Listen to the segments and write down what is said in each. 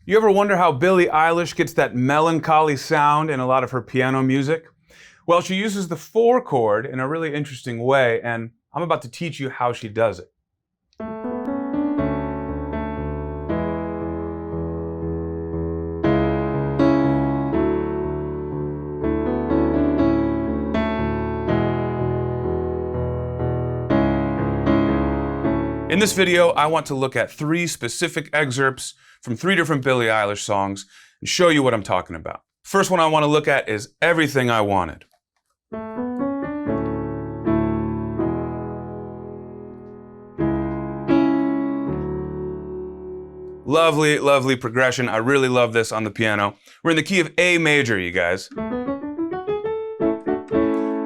You ever wonder how Billie Eilish gets that melancholy sound in a lot of her piano music? Well, she uses the 4 chord in a really interesting way, and I'm about to teach you how she does it. In this video, I want to look at 3 specific excerpts from 3 different Billie Eilish songs and show you what I'm talking about. First one I want to look at is Everything I Wanted. Lovely, lovely progression. I really love this on the piano. We're in the key of A major, you guys.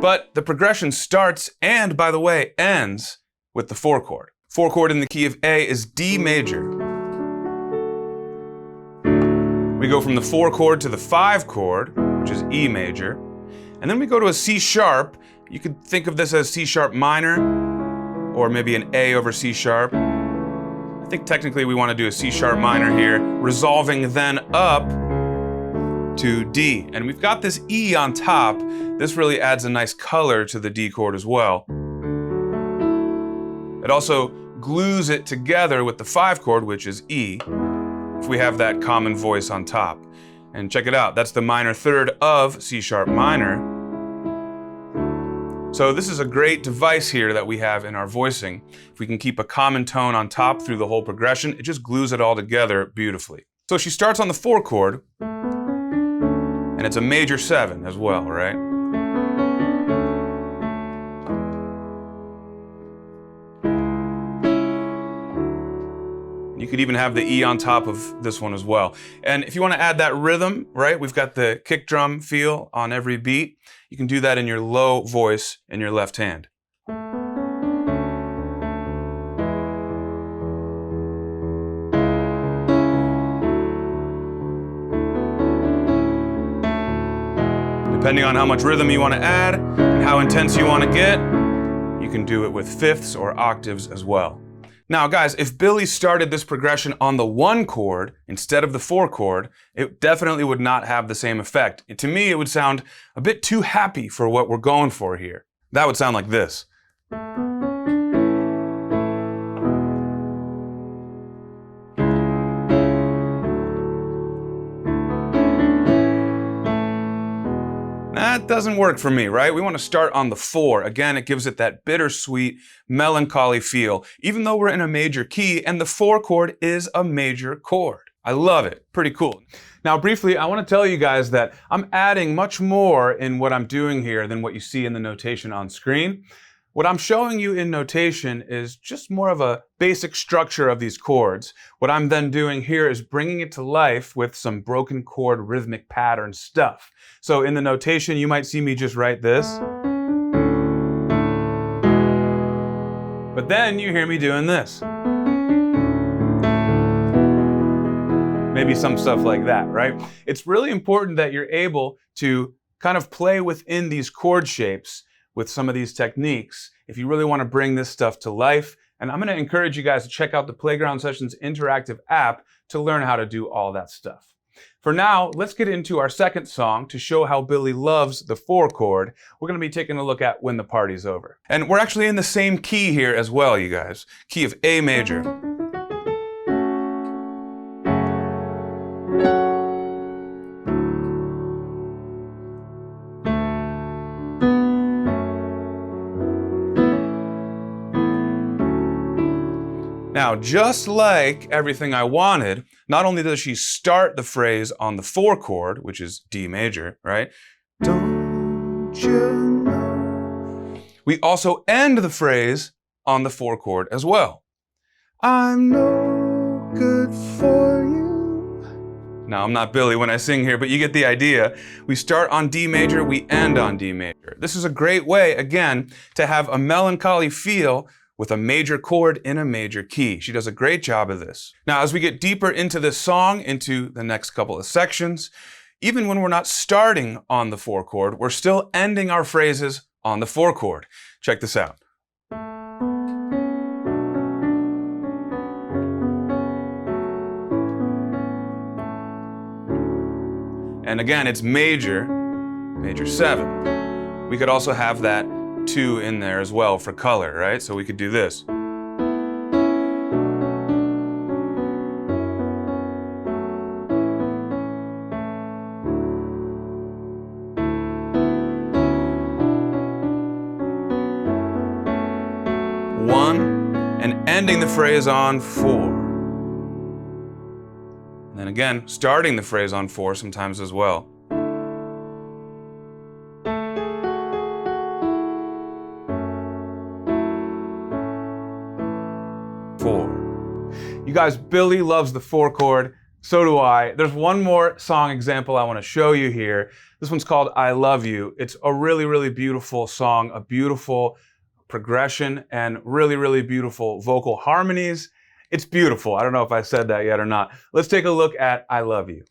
But the progression starts and, by the way, ends with the 4 chord. 4 chord in the key of A is D major. We go from the 4 chord to the 5 chord, which is E major. And then we go to a C sharp. You could think of this as C sharp minor, or maybe an A over C sharp. I think technically we want to do a C sharp minor here, resolving then up to D. And we've got this E on top. This really adds a nice color to the D chord as well. It also glues it together with the 5 chord, which is E, if we have that common voice on top. And check it out, that's the minor third of C sharp minor. So this is a great device here that we have in our voicing. If we can keep a common tone on top through the whole progression, it just glues it all together beautifully. So she starts on the 4 chord, and it's a major 7 as well, right? You could even have the E on top of this one as well. And if you want to add that rhythm, right, we've got the kick drum feel on every beat. You can do that in your low voice in your left hand. Depending on how much rhythm you want to add and how intense you want to get, you can do it with fifths or octaves as well. Now guys, if Billie started this progression on the 1 chord instead of the 4 chord, it definitely would not have the same effect. To me, it would sound a bit too happy for what we're going for here. That would sound like this. That doesn't work for me, right? We want to start on the 4. Again, it gives it that bittersweet, melancholy feel, even though we're in a major key, and the 4 chord is a major chord. I love it. Pretty cool. Now, briefly, I want to tell you guys that I'm adding much more in what I'm doing here than what you see in the notation on screen. What I'm showing you in notation is just more of a basic structure of these chords. What I'm then doing here is bringing it to life with some broken chord rhythmic pattern stuff. So in the notation, you might see me just write this. But then you hear me doing this. Maybe some stuff like that, right? It's really important that you're able to kind of play within these chord shapes with some of these techniques if you really want to bring this stuff to life. And I'm going to encourage you guys to check out the Playground Sessions interactive app to learn how to do all that stuff. For now, let's get into our second song to show how Billie loves the 4 chord. We're going to be taking a look at When the Party's Over. And we're actually in the same key here as well, you guys. Key of A major. Now, just like Everything I Wanted, not only does she start the phrase on the 4 chord, which is D major, right? Don't you know? We also end the phrase on the 4 chord as well. I'm no good for you. Now, I'm not Billie when I sing here, but you get the idea. We start on D major, we end on D major. This is a great way, again, to have a melancholy feel with a major chord in a major key. She does a great job of this. Now, as we get deeper into this song, into the next couple of sections, even when we're not starting on the 4 chord, we're still ending our phrases on the 4 chord. Check this out. And again, it's major 7. We could also have that 2 in there as well for color, right? So we could do this. And ending the phrase on 4. And then again, starting the phrase on 4 sometimes as well. You guys, Billie loves the 4 chord. So do I. There's one more song example I want to show you here. This one's called I Love You. It's a really, really beautiful song, a beautiful progression, and really, really beautiful vocal harmonies. It's beautiful. I don't know if I said that yet or not. Let's take a look at I Love You.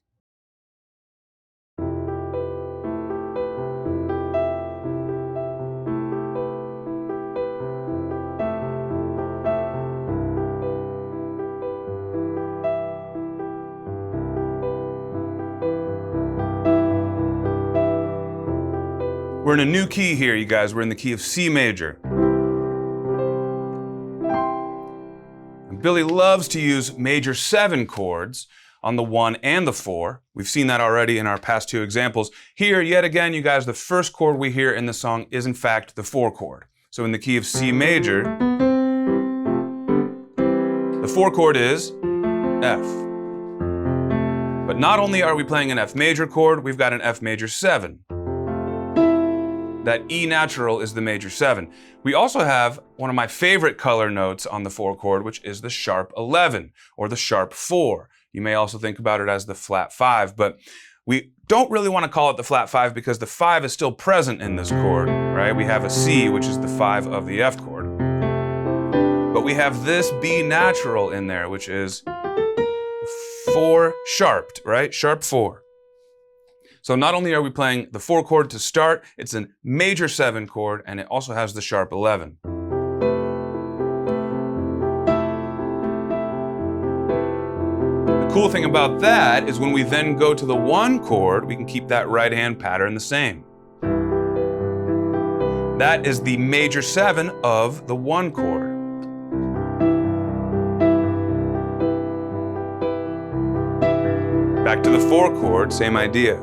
We're in a new key here, you guys. We're in the key of C major. And Billie loves to use major 7 chords on the 1 and the 4. We've seen that already in our past 2 examples. Here, yet again, you guys, the first chord we hear in the song is in fact the 4 chord. So in the key of C major, the 4 chord is F. But not only are we playing an F major chord, we've got an F major 7. That E natural is the major 7. We also have one of my favorite color notes on the 4 chord, which is the sharp 11, or the sharp 4. You may also think about it as the flat 5, but we don't really want to call it the flat 5 because the 5 is still present in this chord, right? We have a C, which is the 5 of the F chord. But we have this B natural in there, which is 4 sharped, right? Sharp 4. So not only are we playing the 4 chord to start, it's a major 7 chord, and it also has the sharp 11. The cool thing about that is when we then go to the 1 chord, we can keep that right hand pattern the same. That is the major 7 of the 1 chord. Back to the 4 chord, same idea.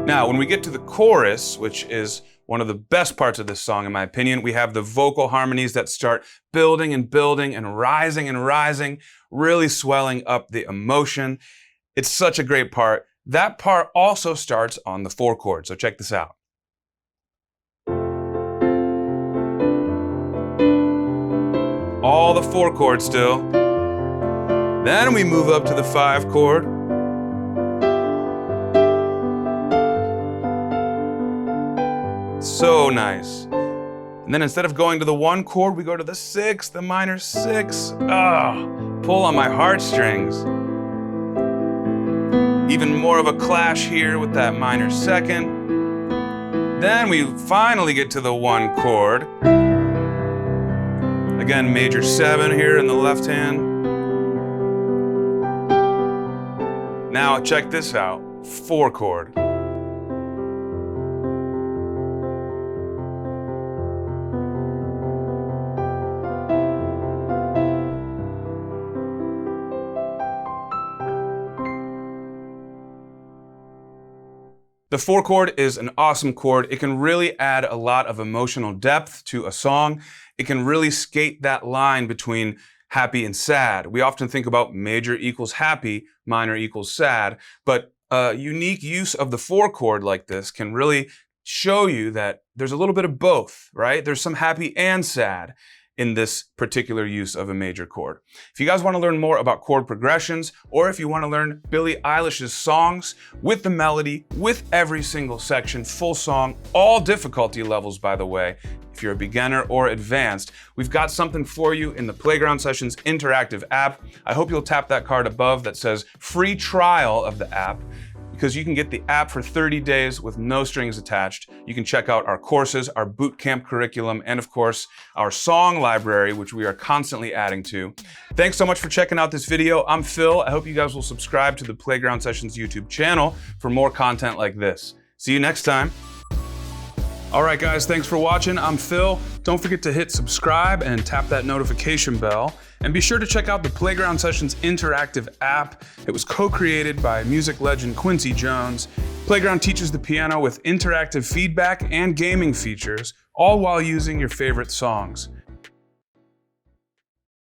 Now, when we get to the chorus, which is one of the best parts of this song, in my opinion, we have the vocal harmonies that start building and building and rising, really swelling up the emotion. It's such a great part. That part also starts on the 4 chord, so check this out. All the 4 chords still. Then we move up to the 5 chord. So nice. And then instead of going to the 1 chord, we go to the 6, the minor 6. Pull on my heartstrings. Even more of a clash here with that minor 2nd. Then we finally get to the 1 chord. Again, major 7 here in the left hand. Now check this out, 4 chord. The 4 chord is an awesome chord. It can really add a lot of emotional depth to a song. It can really skate that line between happy and sad. We often think about major equals happy, minor equals sad, but a unique use of the 4 chord like this can really show you that there's a little bit of both, right? There's some happy and sad in this particular use of a major chord. If you guys want to learn more about chord progressions, or if you want to learn Billie Eilish's songs with the melody, with every single section, full song, all difficulty levels, by the way, if you're a beginner or advanced, we've got something for you in the Playground Sessions interactive app. I hope you'll tap that card above that says free trial of the app. You because you can get the app for 30 days with no strings attached. You can check out our courses, our boot camp curriculum, and of course, our song library, which we are constantly adding to. Thanks so much for checking out this video. I'm Phil. I hope you guys will subscribe to the Playground Sessions YouTube channel for more content like this. See you next time. All right, guys, thanks for watching. I'm Phil. Don't forget to hit subscribe and tap that notification bell. And be sure to check out the Playground Sessions interactive app. It was co-created by music legend Quincy Jones. Playground teaches the piano with interactive feedback and gaming features, all while using your favorite songs.